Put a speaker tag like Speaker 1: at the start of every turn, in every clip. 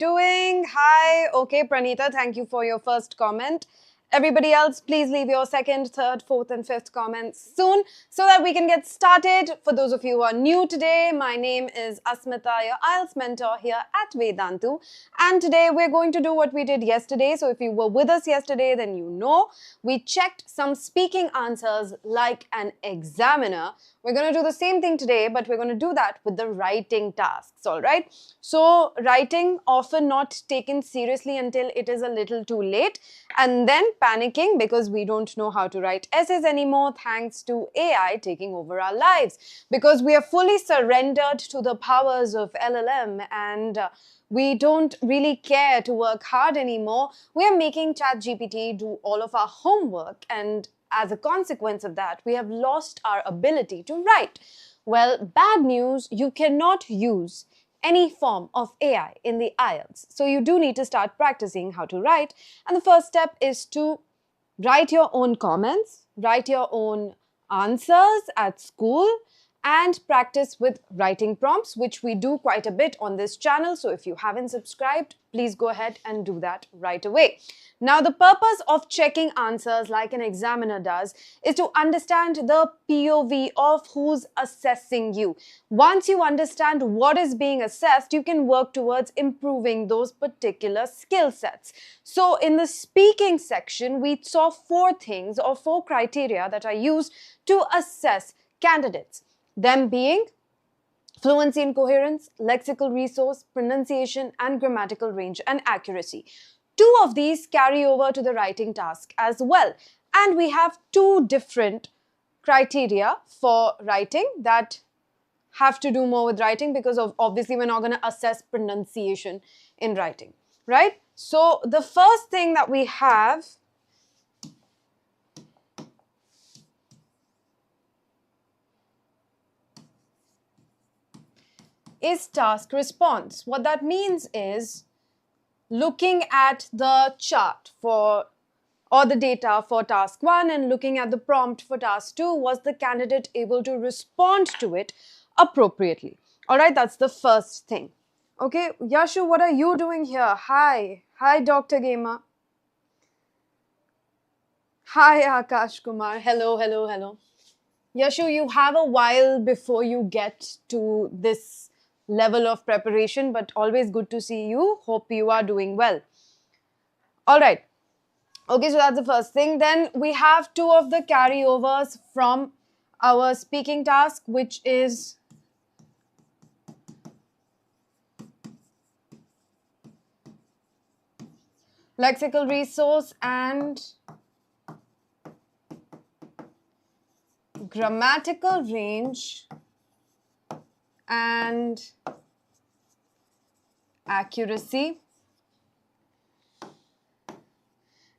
Speaker 1: doing? Hi. Okay, Pranita, thank you for your first comment. Everybody else, please leave your second, third, fourth, and fifth comments soon so that we can get started. For those of you who are new today, my name is Asmita, your IELTS mentor here at Vedantu. And today we're going to do what we did yesterday. So if you were with us yesterday, then you know we checked some speaking answers like an examiner. We're going to do the same thing today, but we're going to do that with the writing tasks, all right? So writing often not taken seriously until it is a little too late, and then panicking because we don't know how to write essays anymore thanks to AI taking over our lives, because we are fully surrendered to the powers of LLM and we don't really care to work hard anymore. We are making ChatGPT do all of our homework, and as a consequence of that, we have lost our ability to write. Well, bad news, you cannot use any form of AI in the IELTS. So you do need to start practicing how to write. And the first step is to write your own comments, write your own answers at school, and practice with writing prompts, which we do quite a bit on this channel. So if you haven't subscribed, please go ahead and do that right away. Now, the purpose of checking answers like an examiner does is to understand the POV of who's assessing you. Once you understand what is being assessed, you can work towards improving those particular skill sets. So in the speaking section, we saw 4 things or 4 criteria that are used to assess candidates. Them being fluency and coherence, lexical resource, pronunciation, and grammatical range and accuracy. 2 of these carry over to the writing task as well. And we have 2 different criteria for writing that have to do more with writing, because of obviously we're not going to assess pronunciation in writing, right? So the first thing that we have is task response. What that means is looking at the chart for or the data for task 1 and looking at the prompt for task 2, was the candidate able to respond to it appropriately? All right, that's the first thing. Okay, Yashu, what are you doing here? Hi. Hi, Dr. Gamer. Hi, Akash Kumar. Hello, hello, hello. Yashu, you have a while before you get to this level of preparation, but always good to see you. Hope you are doing well. All right. Okay, so that's the first thing. Then we have 2 of the carryovers from our speaking task, which is lexical resource and grammatical range and accuracy.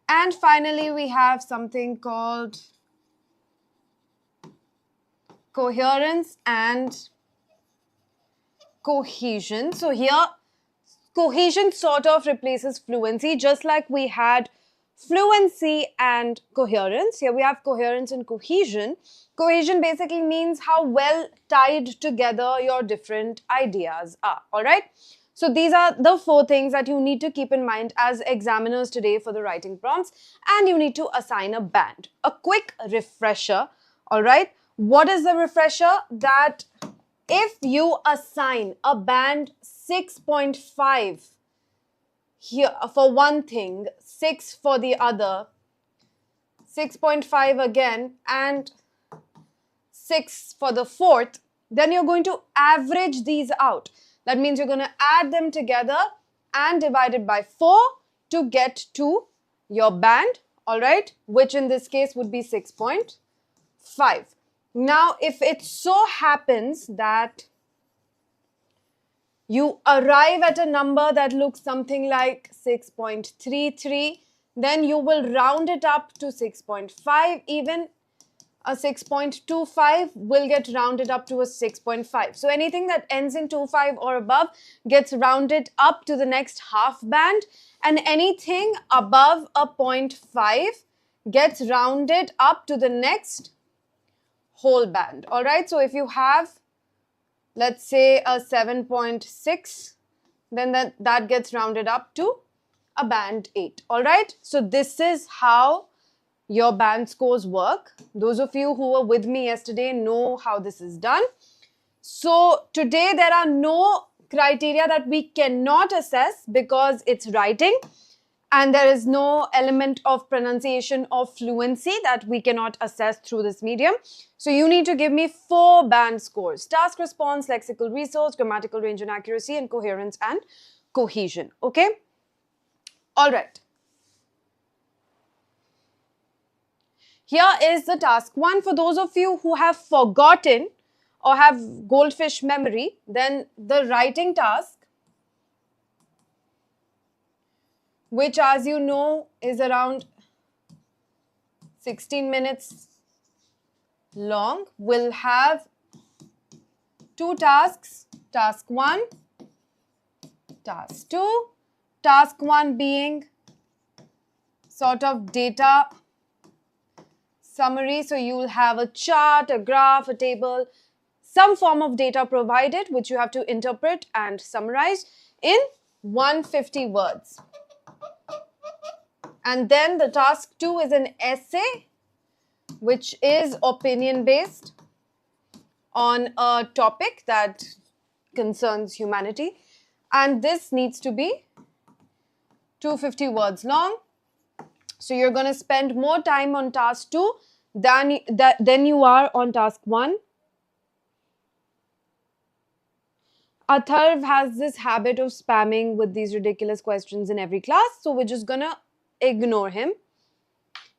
Speaker 1: And finally, we have something called coherence and cohesion. So here, cohesion sort of replaces fluency, just like we had fluency and coherence. Here we have coherence and cohesion. Cohesion basically means how well tied together your different ideas are, all right? So these are the 4 things that you need to keep in mind as examiners today for the writing prompts, and you need to assign a band. A quick refresher, all right? What is the refresher? That if you assign a band 6.5 here for one thing, 6 for the other, 6.5 again, and 6 for the fourth, then you're going to average these out. That means you're going to add them together and divide it by 4 to get to your band, all right, which in this case would be 6.5. Now, if it so happens that you arrive at a number that looks something like 6.33, then you will round it up to 6.5. Even a 6.25 will get rounded up to a 6.5. So anything that ends in 25 or above gets rounded up to the next half band, and anything above a 0.5 gets rounded up to the next whole band. All right, so if you have, let's say, a 7.6 then that gets rounded up to a band 8. All right. So this is how your band scores work. Those of you who were with me yesterday know how this is done. So today there are no criteria that we cannot assess because it's writing, and there is no element of pronunciation or fluency that we cannot assess through this medium. So you need to give me 4 band scores: task response, lexical resource, grammatical range and accuracy, and coherence and cohesion. Okay? All right. Here is the task 1. For those of you who have forgotten or have goldfish memory, then the writing task, which as you know is around 16 minutes long, will have 2 tasks, task 1, task 2. Task 1 being sort of data summary, so you will have a chart, a graph, a table, some form of data provided which you have to interpret and summarize in 150 words. And then the task 2 is an essay which is opinion based on a topic that concerns humanity, and this needs to be 250 words long. So you're going to spend more time on task 2 than you are on task 1. Atharv has this habit of spamming with these ridiculous questions in every class, so we're just gonna ignore him.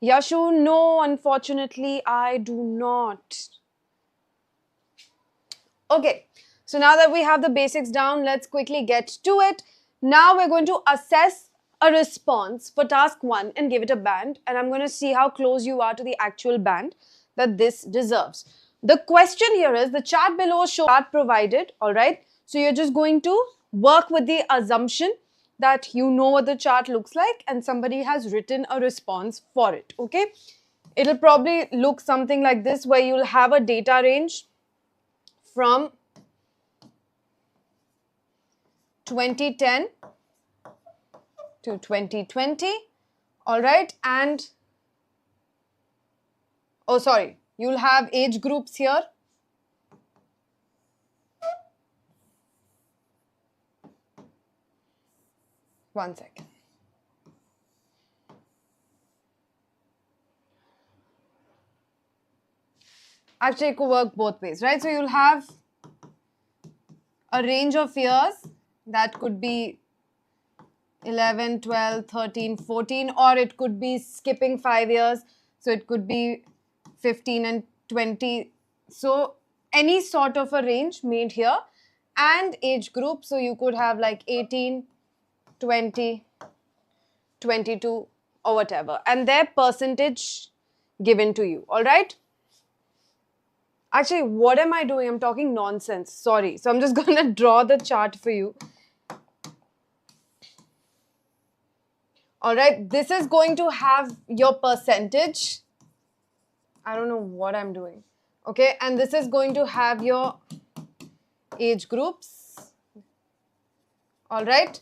Speaker 1: Yashu, no, unfortunately, I do not. Okay, so now that we have the basics down, let's quickly get to it. Now we're going to assess a response for task 1 and give it a band, and I'm going to see how close you are to the actual band that this deserves. The question here is, the chart below shows chart provided, all right? So you're just going to work with the assumption that you know what the chart looks like and somebody has written a response for it, okay? It'll probably look something like this, where you'll have a data range from 2010 to 2020, all right? And, oh sorry, you'll have age groups here. One second. Actually, it could work both ways, right? So you'll have a range of years that could be 11, 12, 13, 14, or it could be skipping 5 years. So it could be 15 and 20. So any sort of a range made here, and age group. So you could have like 18, 20, 22 or whatever, and their percentage given to you, all right? Actually, what am I doing? I'm talking nonsense. Sorry. So I'm just going to draw the chart for you. All right. This is going to have your percentage. I don't know what I'm doing. Okay. And this is going to have your age groups. All right.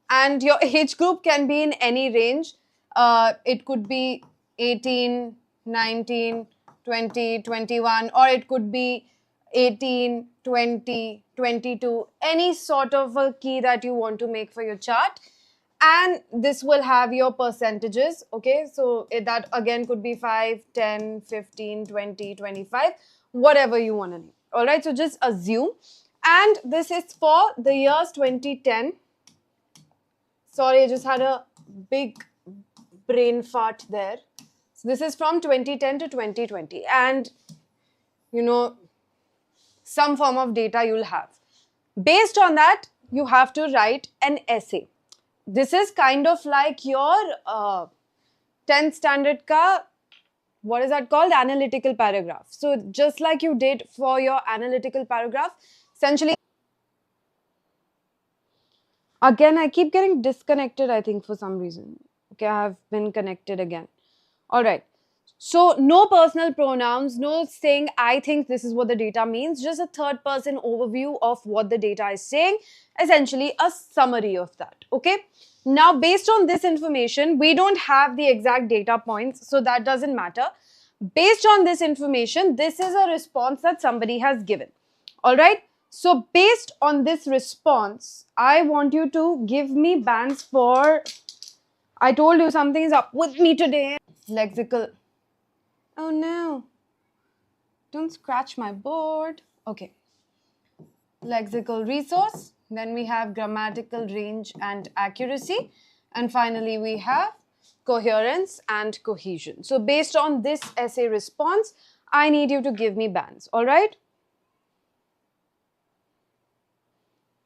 Speaker 1: And your age group can be in any range. It could be 18, 19, 20, 21, or it could be 18, 20, 22, any sort of a key that you want to make for your chart. And this will have your percentages, okay? So that again could be 5, 10, 15, 20, 25, whatever you want to name. All right, so just assume. And this is for the years 2010. Sorry, I just had a big brain fart there. So this is from 2010 to 2020, and you know, some form of data you'll have. Based on that, you have to write an essay. This is kind of like your 10th standard ka, what is that called? Analytical paragraph. So just like you did for your analytical paragraph, essentially. Again, I keep getting disconnected, I think, for some reason. Okay, I have been connected again. All right. So no personal pronouns, no saying I think this is what the data means, just a third person overview of what the data is saying, essentially a summary of that. Okay. Now, based on this information, we don't have the exact data points, so that doesn't matter. Based on this information, this is a response that somebody has given. All right. So based on this response, I want you to give me bands for, I told you something is up with me today. Lexical. Oh no. Don't scratch my board. Okay. Lexical resource. Then we have grammatical range and accuracy. And finally, we have coherence and cohesion. So based on this essay response, I need you to give me bands. All right?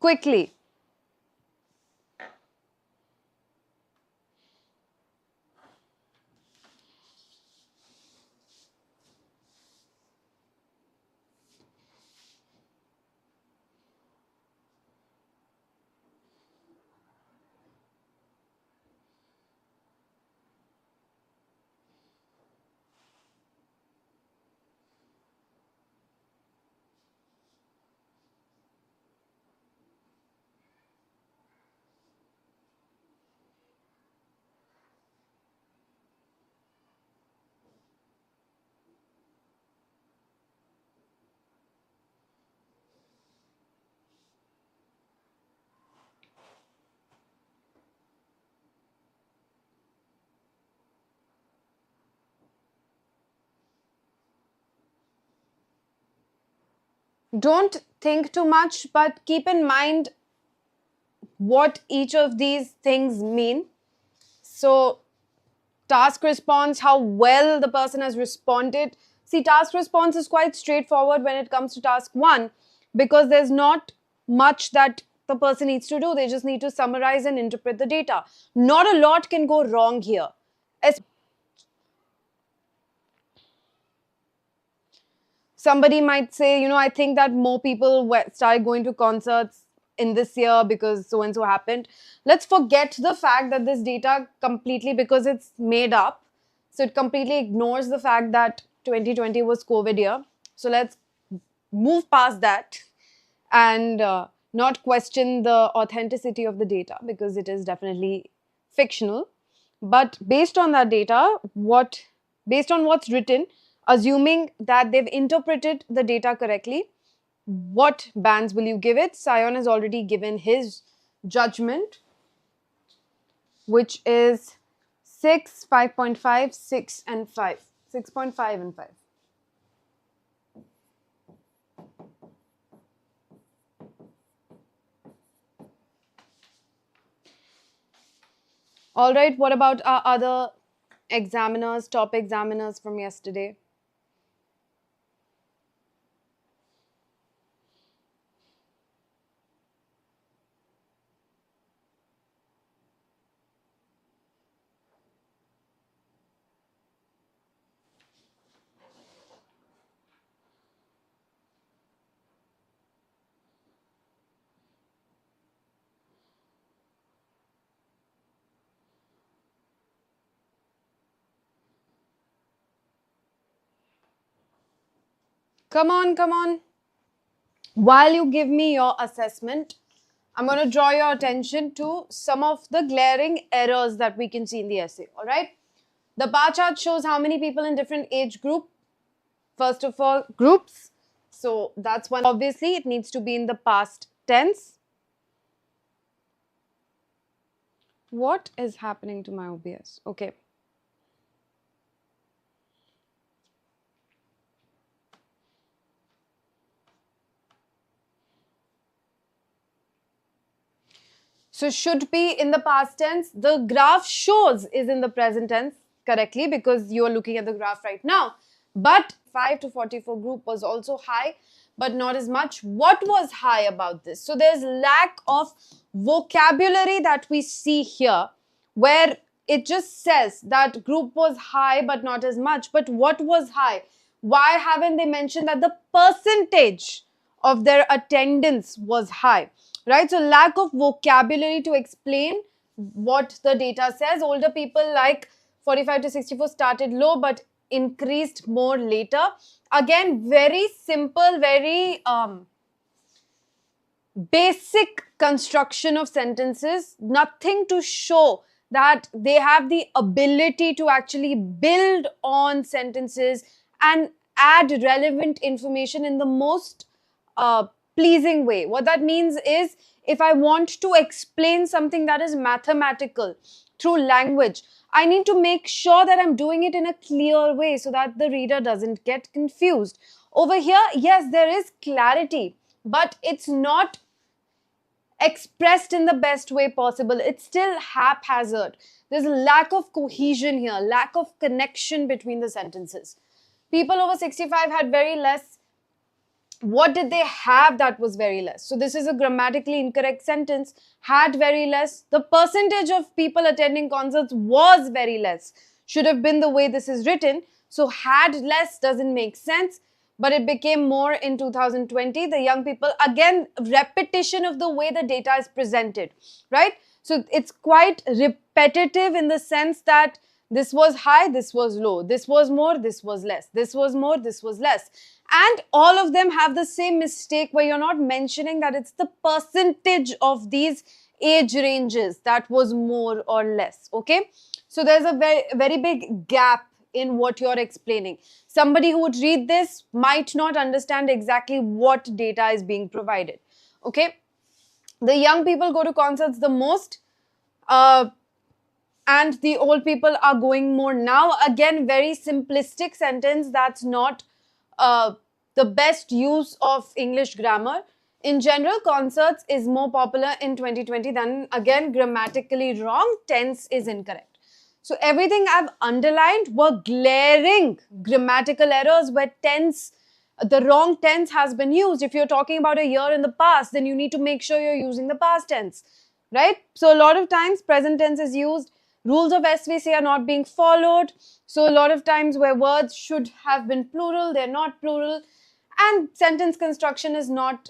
Speaker 1: Quickly. Don't think too much, but keep in mind what each of these things mean. So, task response, how well the person has responded. See, task response is quite straightforward when it comes to task 1 because there's not much that the person needs to do. They just need to summarize and interpret the data. Not a lot can go wrong here. Somebody might say, I think that more people started going to concerts in this year because so and so happened. Let's forget the fact that this data completely, because it's made up, so it completely ignores the fact that 2020 was COVID year. So let's move past that and not question the authenticity of the data because it is definitely fictional. But based on that data, based on what's written, assuming that they've interpreted the data correctly, what bands will you give it? Sion has already given his judgment, which is 6, 5.5, 6 and 5. 6.5 and 5. All right, what about our other examiners, top examiners from yesterday? Come on, come on. While you give me your assessment, I'm going to draw your attention to some of the glaring errors that we can see in the essay. All right. The bar chart shows how many people in different age group. First of all, groups. So that's one. Obviously, it needs to be in the past tense. What is happening to my OBS? Okay. So should be in the past tense. The graph shows is in the present tense correctly because you are looking at the graph right now. But 5 to 44 group was also high, but not as much. What was high about this? So there's lack of vocabulary that we see here where it just says that group was high but not as much. But what was high? Why haven't they mentioned that the percentage of their attendance was high? Right? So lack of vocabulary to explain what the data says. Older people like 45 to 64 started low, but increased more later. Again, very simple, very basic construction of sentences, nothing to show that they have the ability to actually build on sentences and add relevant information in the most pleasing way. What that means is, if I want to explain something that is mathematical through language, I need to make sure that I'm doing it in a clear way so that the reader doesn't get confused. Over here, yes, there is clarity, but it's not expressed in the best way possible. It's still haphazard. There's a lack of cohesion here, lack of connection between the sentences. People over 65 had very less. What did they have that was very less? So this is a grammatically incorrect sentence. Had very less. The percentage of people attending concerts was very less. Should have been the way this is written. So had less doesn't make sense. But it became more in 2020. The young people, again, repetition of the way the data is presented, right? So it's quite repetitive in the sense that this was high, this was low, this was more, this was less, this was more, this was less. And all of them have the same mistake where you're not mentioning that it's the percentage of these age ranges that was more or less, okay? So there's a very, very big gap in what you're explaining. Somebody who would read this might not understand exactly what data is being provided, okay? The young people go to concerts the most, and the old people are going more now. Again, very simplistic sentence. That's not the best use of English grammar. In general, concerts is more popular in 2020 than, again, grammatically wrong. Tense is incorrect. So everything I've underlined were glaring grammatical errors where tense, the wrong tense has been used. If you're talking about a year in the past, then you need to make sure you're using the past tense, right? So a lot of times present tense is used. Rules of SVC are not being followed. So a lot of times where words should have been plural, they're not plural. And sentence construction is not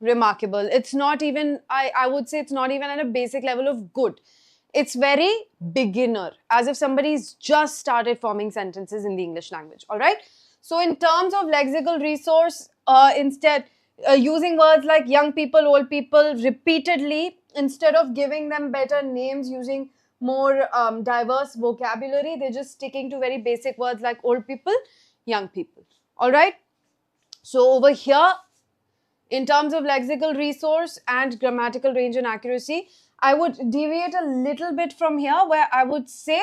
Speaker 1: remarkable. It's not even, I would say it's not even at a basic level of good. It's very beginner, as if somebody's just started forming sentences in the English language, all right? So in terms of lexical resource, instead, using words like young people, old people repeatedly, instead of giving them better names, using more diverse vocabulary, they're just sticking to very basic words like old people, young people, all right? So over here, in terms of lexical resource and grammatical range and accuracy, I would deviate a little bit from here where I would say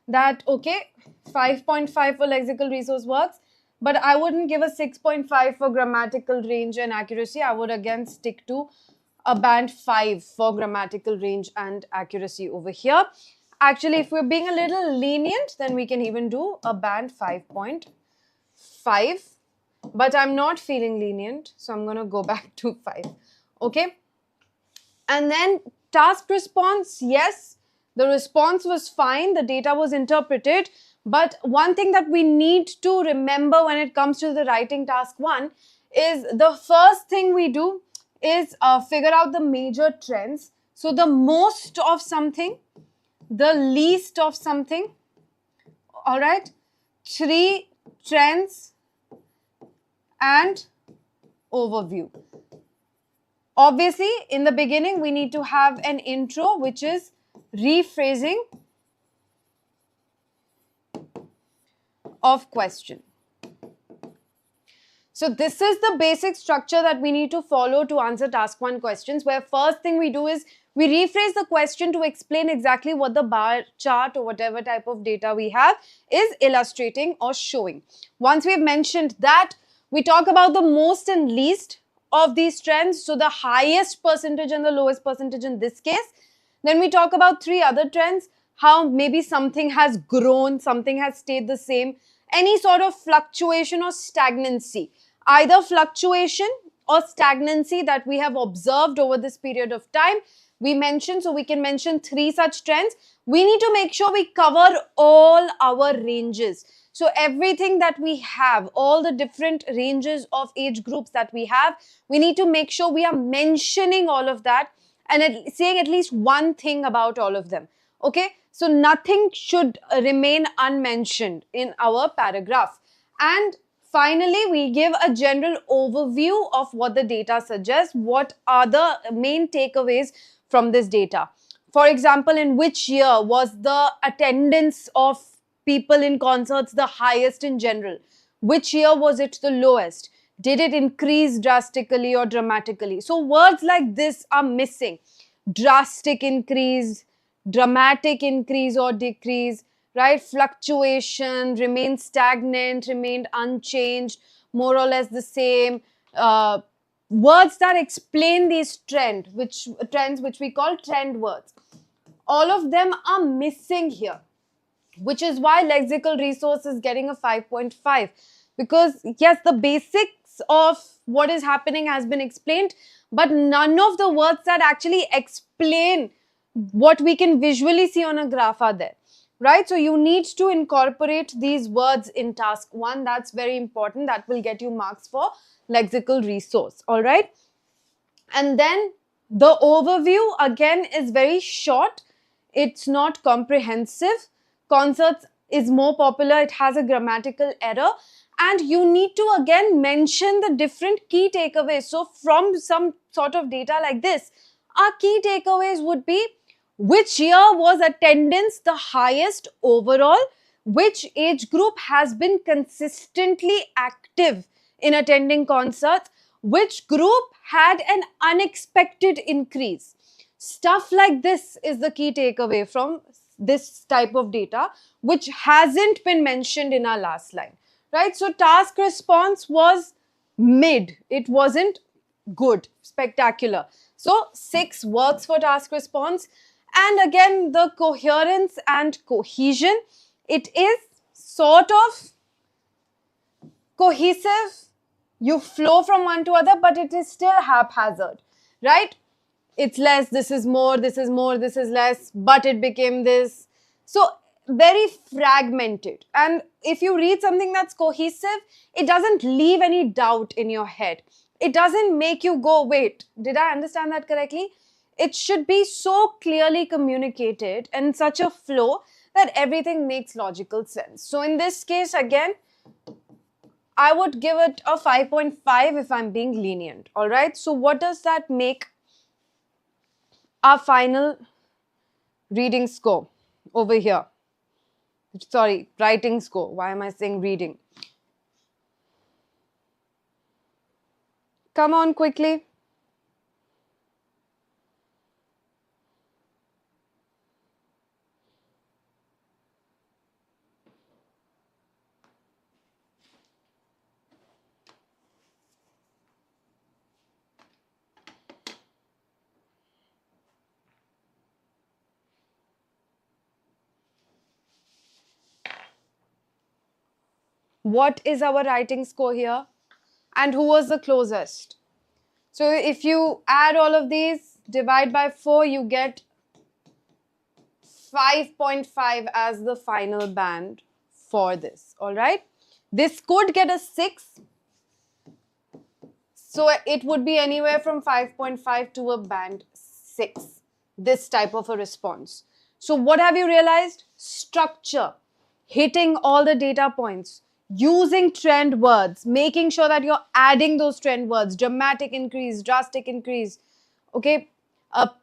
Speaker 1: that, okay, 5.5 for lexical resource works, but I wouldn't give a 6.5 for grammatical range and accuracy. I would again stick to a band 5 for grammatical range and accuracy over here. Actually, if we're being a little lenient, then we can even do a band 5.5. But I'm not feeling lenient, so I'm going to go back to 5. Okay? And then task response, yes, the response was fine, the data was interpreted, but one thing that we need to remember when it comes to the writing task 1 is the first thing we do is figure out the major trends. So the most of something, the least of something, all right, 3 trends and overview. Obviously, in the beginning, we need to have an intro, which is rephrasing of question. So this is the basic structure that we need to follow to answer task 1 questions, where first thing we do is we rephrase the question to explain exactly what the bar chart or whatever type of data we have is illustrating or showing. Once we've mentioned that, we talk about the most and least of these trends, so the highest percentage and the lowest percentage in this case. Then we talk about 3 other trends, how maybe something has grown, something has stayed the same, any sort of fluctuation or stagnancy. Either fluctuation or stagnancy that we have observed over this period of time. We mentioned, so we can mention 3 such trends. We need to make sure we cover all our ranges. So everything that we have, all the different ranges of age groups that we have, we need to make sure we are mentioning all of that and saying at least one thing about all of them. Okay, So nothing should remain unmentioned in our paragraph. And finally, we give a general overview of what the data suggests. What are the main takeaways from this data? For example, in which year was the attendance of people in concerts the highest in general? Which year was it the lowest? Did it increase drastically or dramatically? So words like this are missing. Drastic increase, dramatic increase or decrease, right? Fluctuation, remained stagnant, remained unchanged, more or less the same. Words that explain these trends, which we call trend words. All of them are missing here, which is why lexical resource is getting a 5.5, because yes, the basics of what is happening has been explained, but none of the words that actually explain what we can visually see on a graph are there, right? So you need to incorporate these words in task 1. That's very important. That will get you marks for lexical resource. All right. And then the overview again is very short. It's not comprehensive. Concerts is more popular. It has a grammatical error. And you need to again mention the different key takeaways. So from some sort of data like this, our key takeaways would be: which year was attendance the highest overall? Which age group has been consistently active in attending concerts? Which group had an unexpected increase? Stuff like this is the key takeaway from this type of data, which hasn't been mentioned in our last line, right? So task response was mid. It wasn't good, spectacular. So 6 works for task response. And again, the coherence and cohesion, it is sort of cohesive. You flow from one to other, but it is still haphazard, right? It's less, this is more, this is more, this is less, but it became this. So very fragmented. And if you read something that's cohesive, it doesn't leave any doubt in your head. It doesn't make you go, wait, did I understand that correctly? It should be so clearly communicated and such a flow that everything makes logical sense. So in this case, again, I would give it a 5.5 if I'm being lenient. All right. So what does that make our final reading score over here? Sorry, writing score. Why am I saying reading? Come on quickly. What is our writing score here? And who was the closest? So if you add all of these, divide by 4, you get 5.5 as the final band for this. All right. This could get a 6. So it would be anywhere from 5.5 to a band 6. This type of a response. So what have you realized? Structure. Hitting all the data points. Using trend words, making sure that you're adding those trend words, dramatic increase, drastic increase, okay,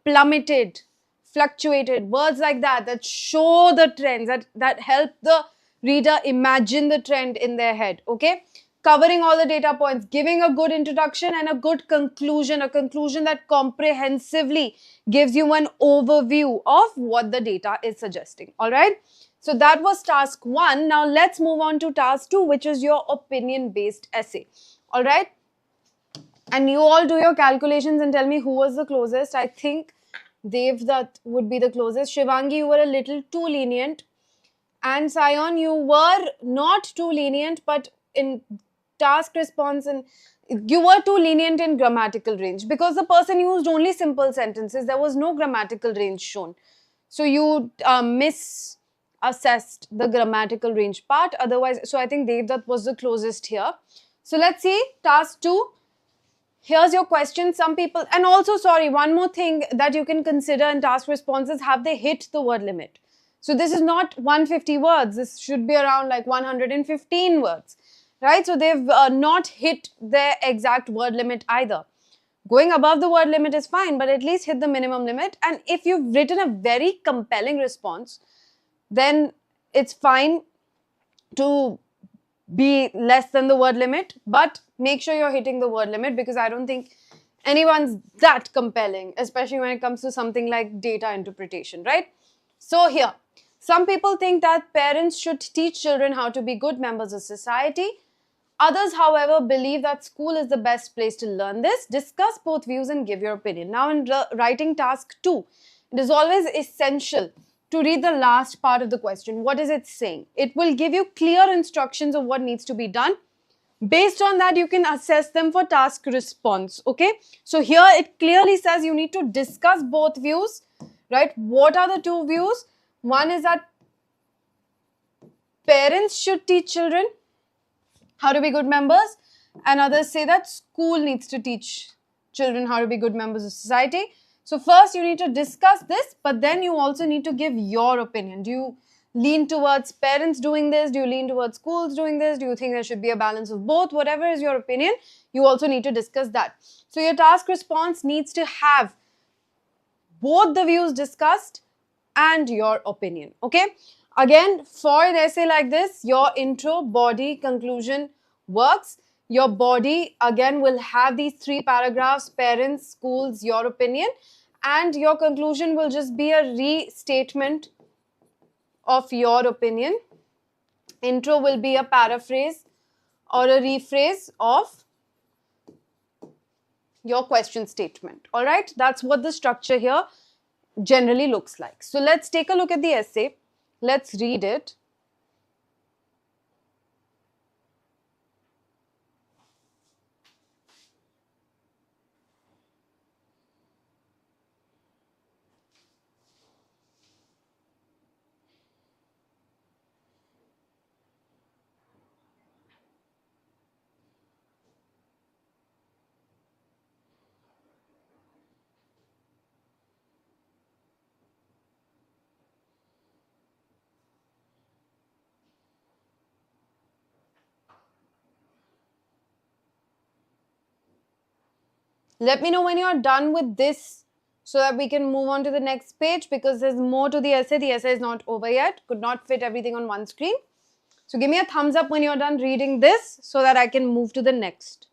Speaker 1: plummeted, fluctuated, words like that, that show the trends, that help the reader imagine the trend in their head, okay, covering all the data points, giving a good introduction and a good conclusion, a conclusion that comprehensively gives you an overview of what the data is suggesting, all right. So that was task 1. Now let's move on to task 2, which is your opinion-based essay. All right. And you all do your calculations and tell me who was the closest. I think Dev, that would be the closest. Shivangi, you were a little too lenient. And Sion, you were not too lenient, but in task response, and you were too lenient in grammatical range because the person used only simple sentences. There was no grammatical range shown. So you assessed the grammatical range part. Otherwise, so I think Devdutt was the closest here. So let's see task 2. Here's your question. Some people, and also sorry, one more thing that you can consider in task responses, have they hit the word limit? So this is not 150 words. This should be around like 115 words, right? So they've not hit their exact word limit either. Going above the word limit is fine, but at least hit the minimum limit. And if you've written a very compelling response, then it's fine to be less than the word limit, but make sure you're hitting the word limit, because I don't think anyone's that compelling, especially when it comes to something like data interpretation, right? So here, some people think that parents should teach children how to be good members of society. Others, however, believe that school is the best place to learn this. Discuss both views and give your opinion. Now, in writing task 2, it is always essential to read the last part of the question. What is it saying? It will give you clear instructions of what needs to be done. Based on that, you can assess them for task response, okay? So here it clearly says you need to discuss both views, right? What are the two views? One is that parents should teach children how to be good members, and others say that school needs to teach children how to be good members of society. So first you need to discuss this, but then you also need to give your opinion. Do you lean towards parents doing this? Do you lean towards schools doing this? Do you think there should be a balance of both? Whatever is your opinion, you also need to discuss that. So your task response needs to have both the views discussed and your opinion, okay? Again, for an essay like this, your intro, body, conclusion works. Your body, again, will have these 3 paragraphs: parents, schools, your opinion, and your conclusion will just be a restatement of your opinion. Intro will be a paraphrase or a rephrase of your question statement, all right? That's what the structure here generally looks like. So let's take a look at the essay. Let's read it. Let me know when you're done with this so that we can move on to the next page, because there's more to the essay. The essay is not over yet. Could not fit everything on one screen. So give me a thumbs up when you're done reading this so that I can move to the next.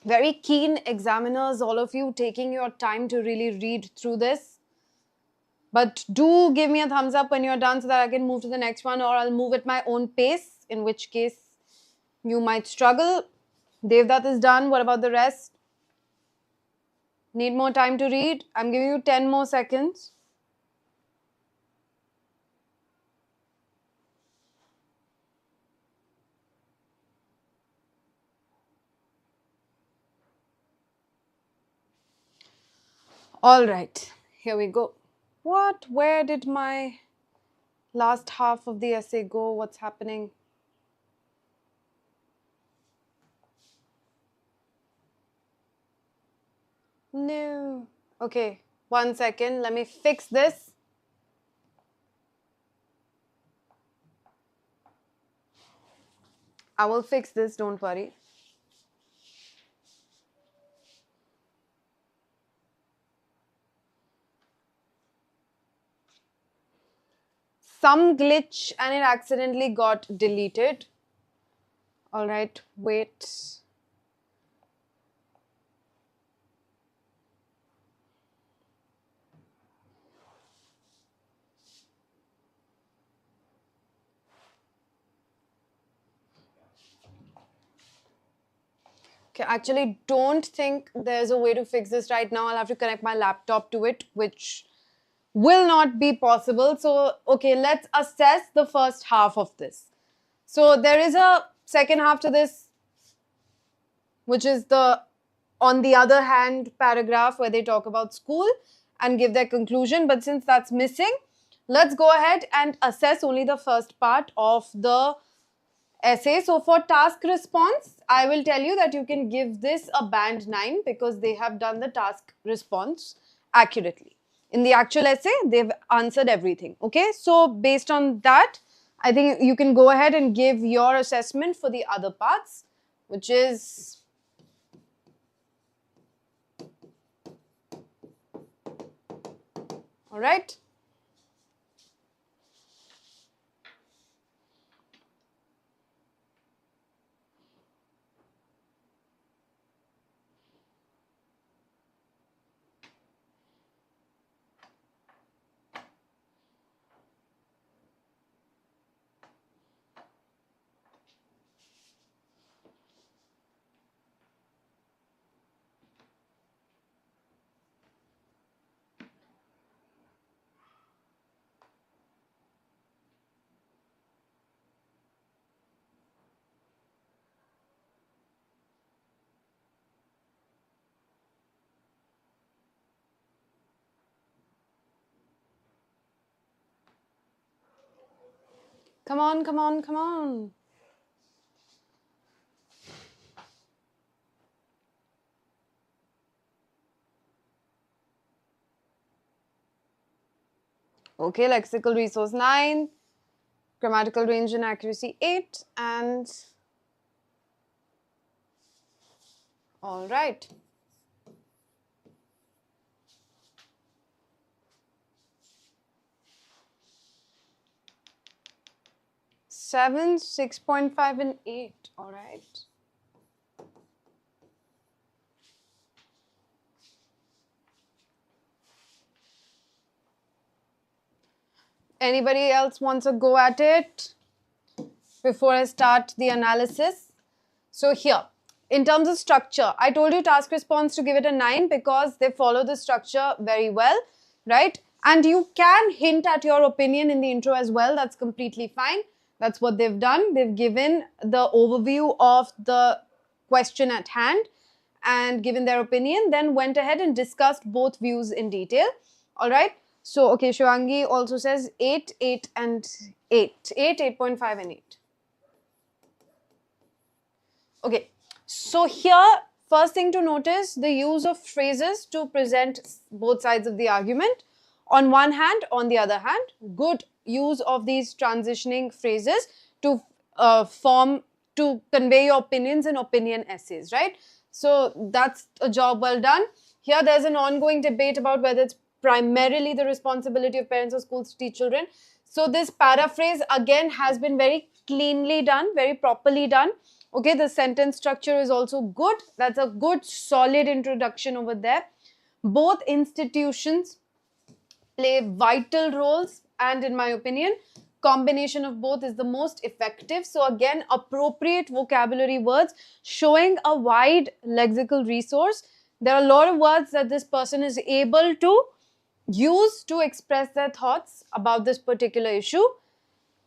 Speaker 1: Very keen examiners, all of you, taking your time to really read through this. But do give me a thumbs up when you're done so that I can move to the next one, or I'll move at my own pace, in which case you might struggle. Devdutt is done. What about the rest? Need more time to read? I'm giving you 10 more seconds. All right, here we go. What? Where did my last half of the essay go? What's happening? No. Okay, 1 second. Let me fix this. I will fix this, don't worry. Some glitch and it accidentally got deleted. All right, wait. Okay, actually, don't think there's a way to fix this right now. I'll have to connect my laptop to it, which will not be possible. So, okay, let's assess the first half of this. So, there is a second half to this, which is the on the other hand paragraph where they talk about school and give their conclusion. But since that's missing, let's go ahead and assess only the first part of the essay. So for task response, I will tell you that you can give this a band 9 because they have done the task response accurately. In the actual essay, they've answered everything. Okay, so based on that, I think you can go ahead and give your assessment for the other parts, which is all right. Come on, come on, come on. Okay, lexical resource 9, grammatical range and accuracy 8, and all right. 7, 6.5 and 8, all right. Anybody else wants a go at it before I start the analysis? So here, in terms of structure, I told you task response to give it a 9 because they follow the structure very well, right? And you can hint at your opinion in the intro as well. That's completely fine. That's what they've done. They've given the overview of the question at hand and given their opinion, then went ahead and discussed both views in detail. All right. So, okay, Shivangi also says 8, 8 and 8. 8, 8.5 and 8. Okay, so here, first thing to notice, the use of phrases to present both sides of the argument. On one hand, on the other hand, good use of these transitioning phrases to to convey your opinions in opinion essays, right? So that's a job well done. Here, there's an ongoing debate about whether it's primarily the responsibility of parents or schools to teach children. So this paraphrase again has been very cleanly done, very properly done. Okay, the sentence structure is also good. That's a good solid introduction over there. Both institutions play vital roles, and in my opinion, combination of both is the most effective. So again, appropriate vocabulary words showing a wide lexical resource. There are a lot of words that this person is able to use to express their thoughts about this particular issue.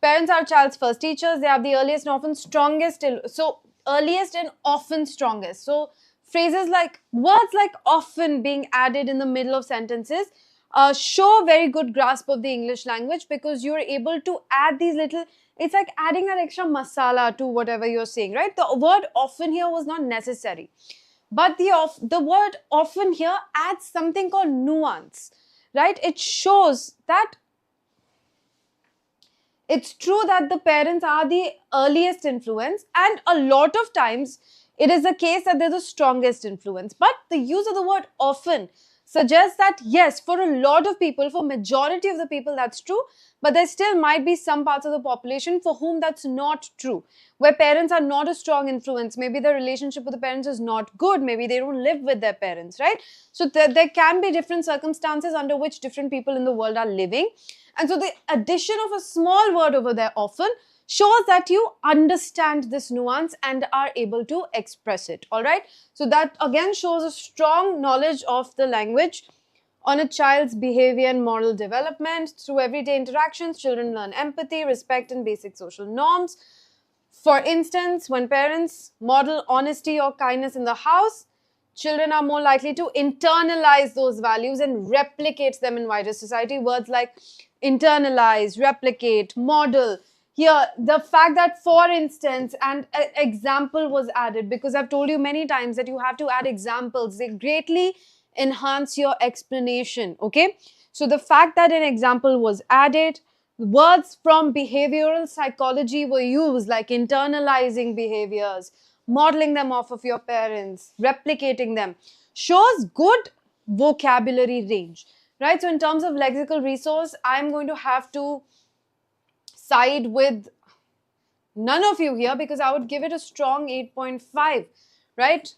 Speaker 1: Parents are child's first teachers. They have the earliest and often strongest. So, earliest and often strongest. So, phrases like, words like often being added in the middle of sentences show a very good grasp of the English language because you're able to add these little, it's like adding that extra masala to whatever you're saying, right? The word often here was not necessary. But the word often here adds something called nuance, right? It shows that it's true that the parents are the earliest influence, and a lot of times it is the case that they're the strongest influence. But the use of the word often suggests that yes, for a lot of people, for majority of the people, that's true, but there still might be some parts of the population for whom that's not true, where parents are not a strong influence. Maybe the relationship with the parents is not good. Maybe they don't live with their parents, right? So there can be different circumstances under which different people in the world are living. And so the addition of a small word over there often shows that you understand this nuance and are able to express it. All right. So that again shows a strong knowledge of the language. On a child's behavior and moral development, through everyday interactions, children learn empathy, respect, and basic social norms. For instance, when parents model honesty or kindness in the house, children are more likely to internalize those values and replicate them in wider society. Words like internalize, replicate, model. Here, the fact that, for instance, and an example was added, because I've told you many times that you have to add examples. They greatly enhance your explanation, okay? So the fact that an example was added, words from behavioral psychology were used, like internalizing behaviors, modeling them off of your parents, replicating them, shows good vocabulary range, right? So in terms of lexical resource, I'm going to have to side with none of you here, because I would give it a strong 8.5, right?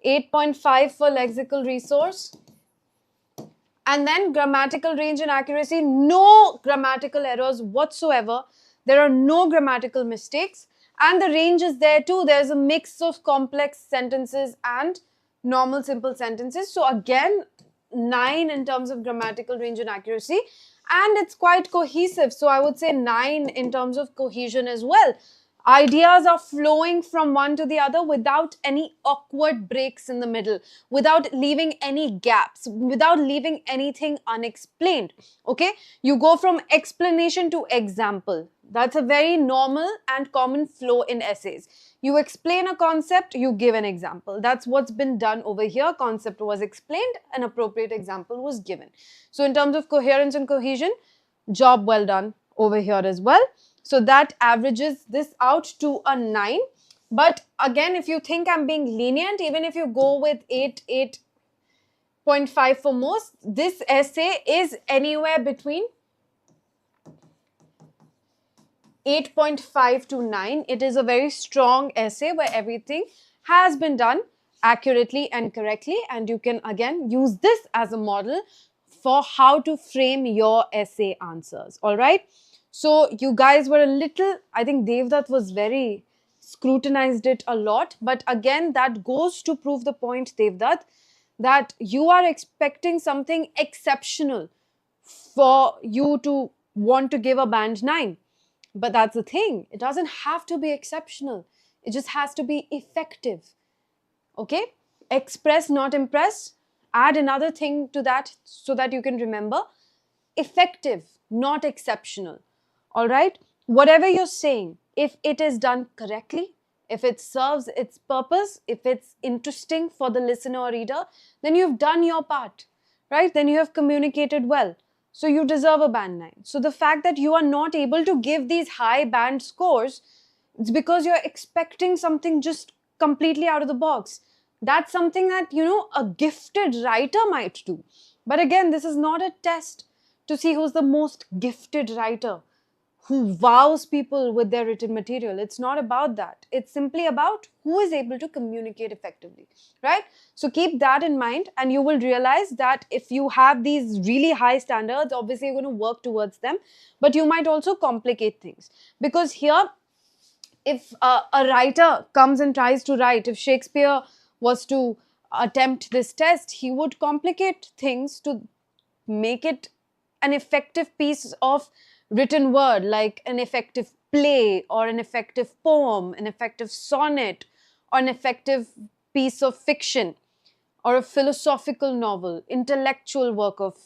Speaker 1: 8.5 for lexical resource. And then grammatical range and accuracy, no grammatical errors whatsoever. There are no grammatical mistakes. And the range is there too. There's a mix of complex sentences and normal simple sentences. So again, 9 in terms of grammatical range and accuracy. And it's quite cohesive. So I would say 9 in terms of cohesion as well. Ideas are flowing from one to the other without any awkward breaks in the middle, without leaving any gaps, without leaving anything unexplained. Okay? You go from explanation to example. That's a very normal and common flow in essays. You explain a concept, you give an example. That's what's been done over here. Concept was explained, an appropriate example was given. So in terms of coherence and cohesion, job well done over here as well. So that averages this out to a 9. But again, if you think I'm being lenient, even if you go with 8, 8.5 for most, this essay is anywhere between 8.5 to 9. It is a very strong essay where everything has been done accurately and correctly. And you can again use this as a model for how to frame your essay answers. All right. So you guys were a little, I think Devdutt was very, scrutinized it a lot. But again, that goes to prove the point, Devdutt, that you are expecting something exceptional for you to want to give a band 9. But that's the thing. It doesn't have to be exceptional. It just has to be effective. Okay? Express, not impress. Add another thing to that so that you can remember. Effective, not exceptional. All right? Whatever you're saying, if it is done correctly, if it serves its purpose, if it's interesting for the listener or reader, then you've done your part, right? Then you have communicated well. So you deserve a band 9. So the fact that you are not able to give these high band scores, it's because you're expecting something just completely out of the box. That's something that, a gifted writer might do. But again, this is not a test to see who's the most gifted writer, who wows people with their written material. It's not about that. It's simply about who is able to communicate effectively, right? So keep that in mind, and you will realize that if you have these really high standards, obviously you're going to work towards them, but you might also complicate things. Because here, if a writer comes and tries to write, if Shakespeare was to attempt this test, he would complicate things to make it an effective piece of written word, like an effective play or an effective poem, an effective sonnet, or an effective piece of fiction, or a philosophical novel, intellectual work of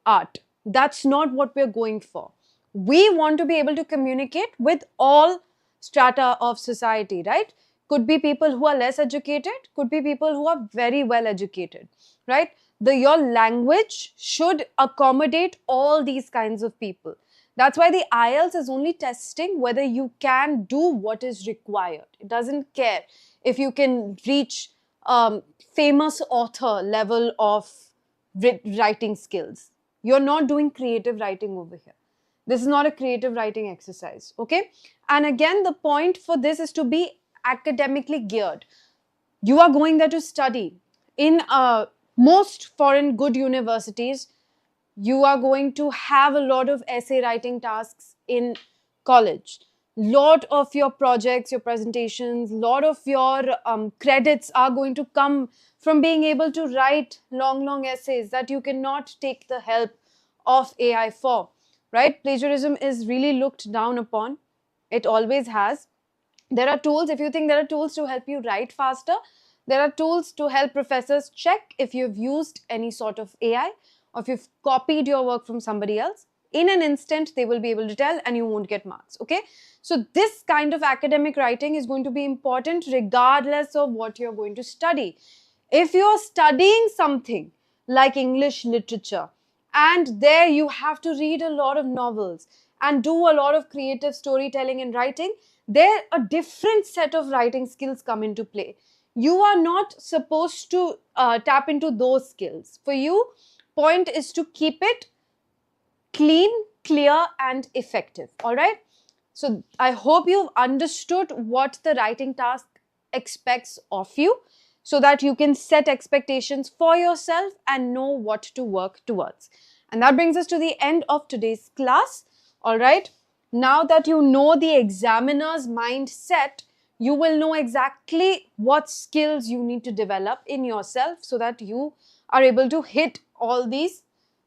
Speaker 1: art. That's not what we're going for. We want to be able to communicate with all strata of society, right? Could be people who are less educated, could be people who are very well educated, right? Your language should accommodate all these kinds of people. That's why the IELTS is only testing whether you can do what is required. It doesn't care if you can reach famous author level of writing skills. You're not doing creative writing over here. This is not a creative writing exercise, okay? And again, the point for this is to be academically geared. You are going there to study. In most foreign good universities, you are going to have a lot of essay writing tasks in college. lot of your projects, your presentations, lot of your credits are going to come from being able to write long essays that you cannot take the help of AI for, right? Plagiarism is really looked down upon. It always has. There are tools, if you think there are tools to help you write faster, there are tools to help professors check if you've used any sort of AI or if you've copied your work from somebody else. In an instant, they will be able to tell and you won't get marks, okay? So this kind of academic writing is going to be important regardless of what you're going to study. If you're studying something like English literature, and there you have to read a lot of novels and do a lot of creative storytelling and writing, there a different set of writing skills come into play. You are not supposed to tap into those skills. For you, point is to keep it clean, clear, and effective. All right. So I hope you've understood what the writing task expects of you so that you can set expectations for yourself and know what to work towards. And that brings us to the end of today's class. All right. Now that you know the examiner's mindset, you will know exactly what skills you need to develop in yourself so that you are able to hit all these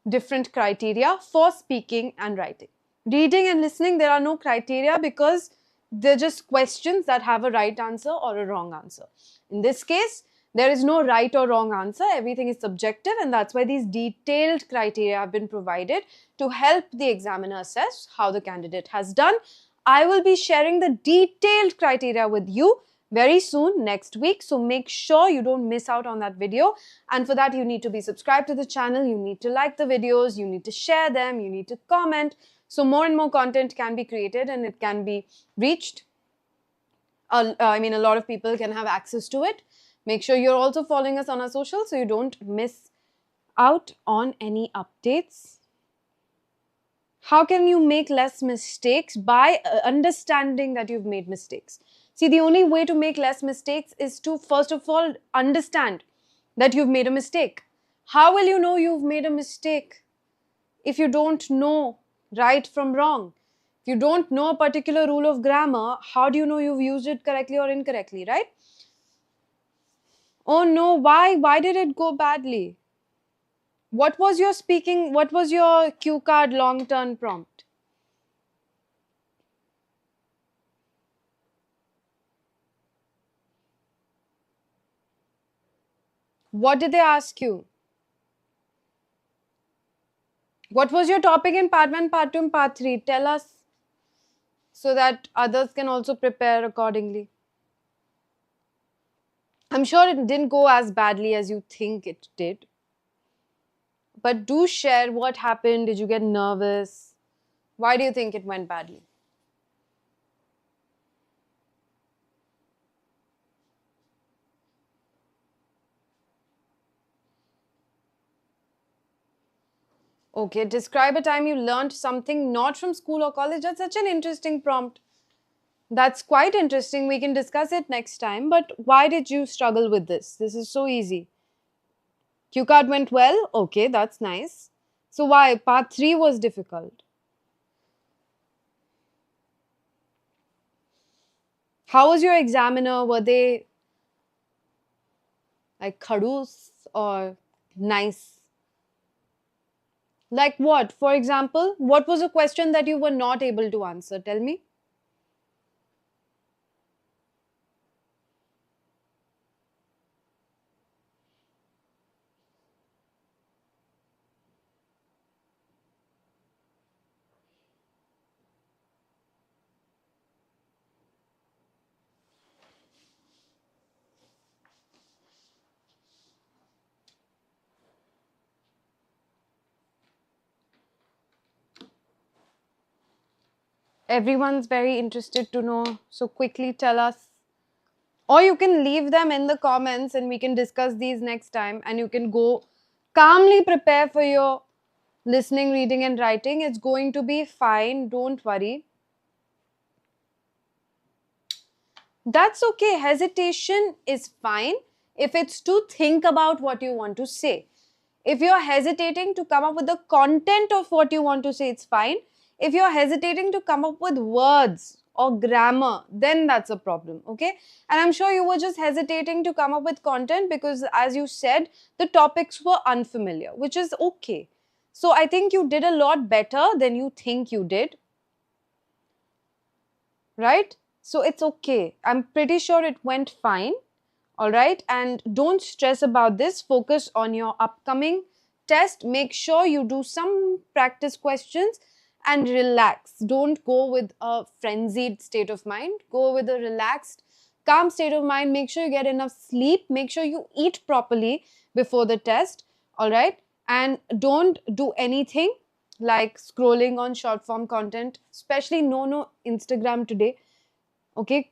Speaker 1: different criteria for speaking and writing. Reading and listening, there are no criteria because they're just questions that have a right answer or a wrong answer. In this case, there is no right or wrong answer. Everything is subjective, and that's why these detailed criteria have been provided to help the examiner assess how the candidate has done. I will be sharing the detailed criteria with you very soon next week, so make sure you don't miss out on that video. And for that, you need to be subscribed to the channel, you need to like the videos, you need to share them, you need to comment, so more and more content can be created and it can be reached. I mean, a lot of people can have access to it. Make sure you're also following us on our socials so you don't miss out on any updates. How can you make less mistakes? By understanding that you've made mistakes. See, the only way to make less mistakes is to, first of all, understand that you've made a mistake. How will you know you've made a mistake if you don't know right from wrong? If you don't know a particular rule of grammar, how do you know you've used it correctly or incorrectly, right? Oh no, why? Why did it go badly? What was your cue card long turn prompt? What did they ask you? What was your topic in part 1, part 2, and part 3? Tell us so that others can also prepare accordingly. I'm sure it didn't go as badly as you think it did. But do share what happened. Did you get nervous? Why do you think it went badly? Okay, describe a time you learned something not from school or college. That's such an interesting prompt. That's quite interesting. We can discuss it next time. But why did you struggle with this? This is so easy. Cue card went well. Okay, that's nice. So why? Part 3 was difficult. How was your examiner? Were they like khadus or nice? Like what? For example, what was a question that you were not able to answer? Tell me. Everyone's very interested to know. So quickly tell us. Or you can leave them in the comments and we can discuss these next time. And you can go calmly prepare for your listening, reading, and writing. It's going to be fine. Don't worry. That's okay. Hesitation is fine if it's to think about what you want to say. If you're hesitating to come up with the content of what you want to say, it's fine. If you're hesitating to come up with words or grammar, then that's a problem, okay? And I'm sure you were just hesitating to come up with content because, as you said, the topics were unfamiliar, which is okay. So I think you did a lot better than you think you did, right? So it's okay. I'm pretty sure it went fine. All right, and don't stress about this. Focus on your upcoming test. Make sure you do some practice questions and relax. Don't go with a frenzied state of mind. Go with a relaxed, calm state of mind. Make sure you get enough sleep. Make sure you eat properly before the test. All right, and don't do anything like scrolling on short form content, especially no Instagram today. Okay,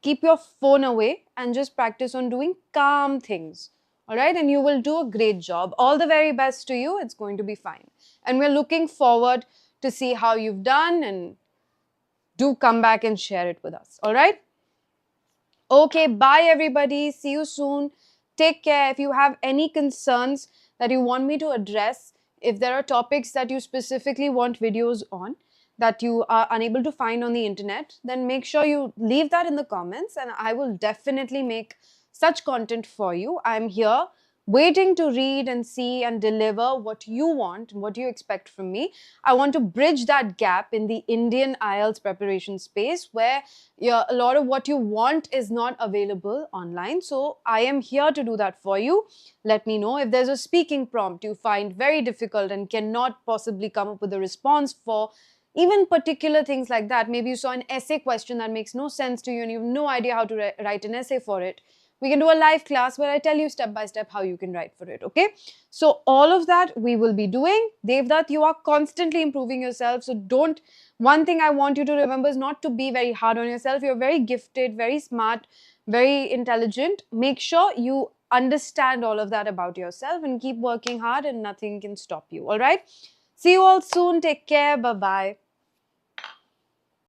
Speaker 1: keep your phone away and just practice on doing calm things. All right, and you will do a great job. All the very best to you. It's going to be fine, and we're looking forward to see how you've done, and do come back and share it with us. All right, okay, bye everybody, see you soon, take care. If you have any concerns that you want me to address, if there are topics that you specifically want videos on that you are unable to find on the internet, then make sure you leave that in the comments and I will definitely make such content for you. I'm here waiting to read and see and deliver what you want and what you expect from me. I want to bridge that gap in the Indian IELTS preparation space where a lot of what you want is not available online. So I am here to do that for you. Let me know if there's a speaking prompt you find very difficult and cannot possibly come up with a response for, even particular things like that. Maybe you saw an essay question that makes no sense to you and you have no idea how to write an essay for it. We can do a live class where I tell you step by step how you can write for it, okay? So all of that we will be doing. Devdutt, you are constantly improving yourself. So one thing I want you to remember is not to be very hard on yourself. You're very gifted, very smart, very intelligent. Make sure you understand all of that about yourself and keep working hard and nothing can stop you, all right? See you all soon. Take care. Bye-bye.